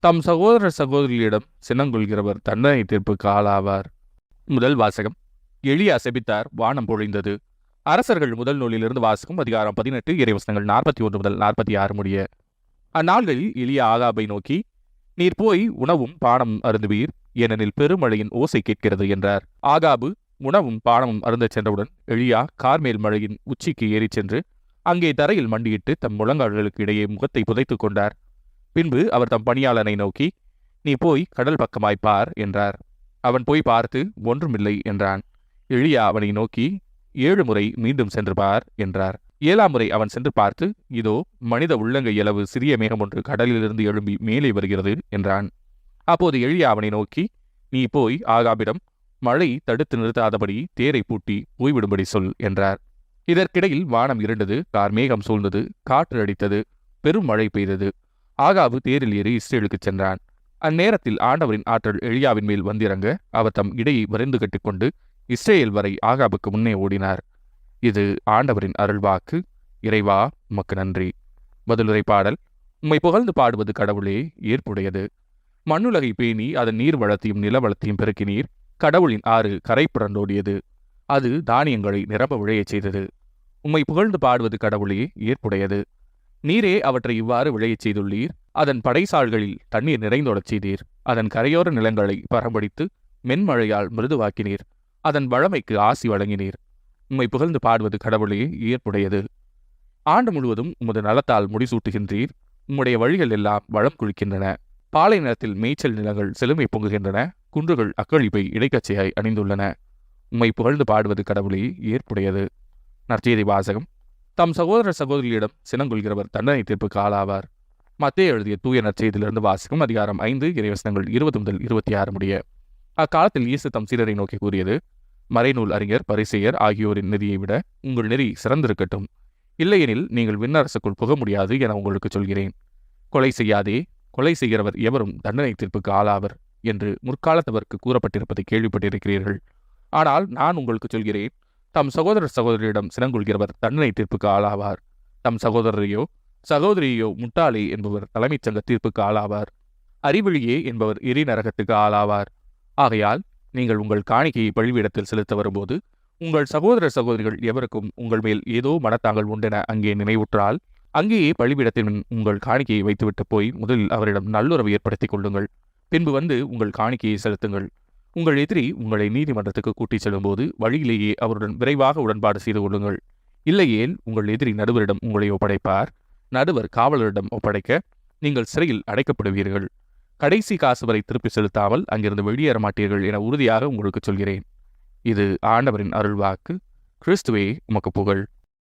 தம் சகோதர சகோதரிகளிடம் சினங்கொள்கிறவர் தண்டனை தீர்ப்புக்கு ஆளாவார். முதல் வாசகம். எலியா செபித்தார், வானம் பொழிந்தது. அரசர்கள் முதல் நூலிலிருந்து வாசகம். அதிகாரம் 18, இறைவசனங்கள் 41 முதல் 46 முடிய. அந்நாள்களில் எலியா ஆகாபை நோக்கி, நீர் போய் உணவும் பானமும் அருந்துவீர், ஏனெனில் பெருமழையின் ஓசை கேட்கிறது என்றார். ஆகாபு உணவும் பானமும் அருந்தச் சென்றவுடன் எலியா கார்மேல் மலையின் உச்சிக்கு ஏறிச் சென்று அங்கே தரையில் மண்டியிட்டு தம் முழங்கால்களுக்கு இடையே முகத்தை புதைத்துக் கொண்டார். பின்பு அவர் தம் பணியாளனை நோக்கி, நீ போய் கடல் பக்கமாய் பார் என்றார். அவன் போய் பார்த்து ஒன்றுமில்லை என்றான். எலியா அவனை நோக்கி, 7 முறை மீண்டும் சென்று பார் என்றார். 7ஆம் முறை அவன் சென்று பார்த்து, இதோ மனித உள்ளங்கை அளவு சிறிய மேகம் ஒன்று கடலிலிருந்து எழும்பி மேலே வருகிறது என்றான். அப்போது எலியா அவனை நோக்கி, நீ போய் ஆகாபிடம் மழை தடுத்து நிறுத்தாதபடி தேரை பூட்டி போய்விடும்படி சொல் என்றார். இதற்கிடையில் வானம் இருண்டது, கார்மேகம் சூழ்ந்தது, காற்று அடித்தது, பெரும் மழை பெய்தது. ஆகாபு தேரில் ஏறி இஸ்ரேலுக்கு சென்றான். அந்நேரத்தில் ஆண்டவரின் ஆற்றல் எலியாவின் மேல் வந்திறங்க அவர் தம் இடையை வரைந்து கட்டிக்கொண்டு இஸ்ரேல் வரை ஆகாபுக்கு முன்னே ஓடினார். இது ஆண்டவரின் அருள்வாக்கு. இறைவா, உமக்கு நன்றி. பதிலுரை பாடல். உம்மை புகழ்ந்து பாடுவது கடவுளே, ஏற்புடையது. மண்ணுலகை பேணி அதன் நீர் வளத்தையும் நில வளத்தையும் பெருக்கினீர். கடவுளின் ஆறு கரை புரண்டோடியது. அது தானியங்களை நிரம்ப விளையச் செய்தது. உம்மை புகழ்ந்து பாடுவது கடவுளே, ஏற்புடையது. நீரே அவற்றை இவ்வாறு விளையச் செய்துள்ளீர். அதன் படைசால்களில் தண்ணீர் நிறைந்தோடச் செய்தீர். அதன் கரையோர நிலங்களை பரம்படித்து மென்மழையால் மிருதுவாக்கினீர். அதன் வளமைக்கு ஆசி வழங்கினீர். உம்மை புகழ்ந்து பாடுவது கடவுளே, ஏற்புடையது. ஆண்டு முழுவதும் உமது நலத்தால் முடிசூட்டுகின்றீர். உம்முடைய வழிகள் எல்லாம் வளம் குளிக்கின்றன. பாலை நிலத்தில் மேய்ச்சல் நிலங்கள் செழுமை பொங்குகின்றன. குன்றுகள் அக்களிப்பை இடைக்கச்சையாய் அணிந்துள்ளன. உம்மை புகழ்ந்து பாடுவது கடவுளே, ஏற்புடையது. நற்செய்தி வாசகம். தம் சகோதர சகோதரியிடம் சினங்கொள்கிறவர் தண்டனை தீர்ப்புக்கு ஆளாவார். மத்தேயு எழுதிய தூய நற்செய்தியிலிருந்து வாசகம். அதிகாரம் 5, இறைவசனங்கள் 20 முதல் 26 முடிய. அக்காலத்தில் இயேசு தம் சீடரை நோக்கி கூறியது, மறைநூல் அறிஞர், பரிசேயர் ஆகியோரின் நெறியை விட உங்கள் நெறி சிறந்திருக்கட்டும். இல்லையெனில் நீங்கள் விண்ணரசுக்குள் புக முடியாது என உங்களுக்கு சொல்கிறேன். கொலை செய்யாதே, கொலை செய்கிறவர் எவரும் தண்டனை தீர்ப்புக்கு ஆளாவர் என்று முற்காலத்தவருக்கு கூறப்பட்டிருப்பதை கேள்விப்பட்டிருக்கிறீர்கள். ஆனால் நான் உங்களுக்கு சொல்கிறேன், தம் சகோதர சகோதரியிடம் சினங்கொள்கிறவர் தண்டனை தீர்ப்புக்கு ஆளாவார். தம் சகோதரரையோ சகோதரியோ முட்டாளே என்பவர் தலைமைச் சங்க தீர்ப்புக்கு ஆளாவார். அறிவழியே என்பவர் எரி நரகத்துக்கு ஆளாவார். ஆகையால் நீங்கள் உங்கள் காணிக்கையை பழிவிடத்தில் செலுத்த வரும்போது உங்கள் சகோதர சகோதரிகள் எவருக்கும் உங்கள் மேல் ஏதோ மனத்தாங்கள் உண்டென அங்கே நினைவுற்றால் அங்கேயே பழிவிடத்தின் உங்கள் காணிக்கையை வைத்துவிட்டு போய் முதலில் அவரிடம் நல்லுறவு ஏற்படுத்திக் கொள்ளுங்கள். பின்பு வந்து உங்கள் காணிக்கையை செலுத்துங்கள். உங்கள் எதிரி உங்களை நீதிமன்றத்துக்கு கூட்டிச் செல்லும்போது வழியிலேயே அவருடன் விரைவாக உடன்பாடு செய்து கொள்ளுங்கள். இல்லையேல் உங்கள் எதிரி நடுவரிடம் உங்களை ஒப்படைப்பார். நடுவர் காவலரிடம் ஒப்படைக்க நீங்கள் சிறையில் அடைக்கப்படுவீர்கள். கடைசி காசு வரை திருப்பி செலுத்தாமல் அங்கிருந்து வெளியேற மாட்டீர்கள் என உறுதியாக உங்களுக்கு சொல்கிறேன். இது ஆண்டவரின் அருள்வாக்கு. கிறிஸ்துவே, உமக்கு புகழ்.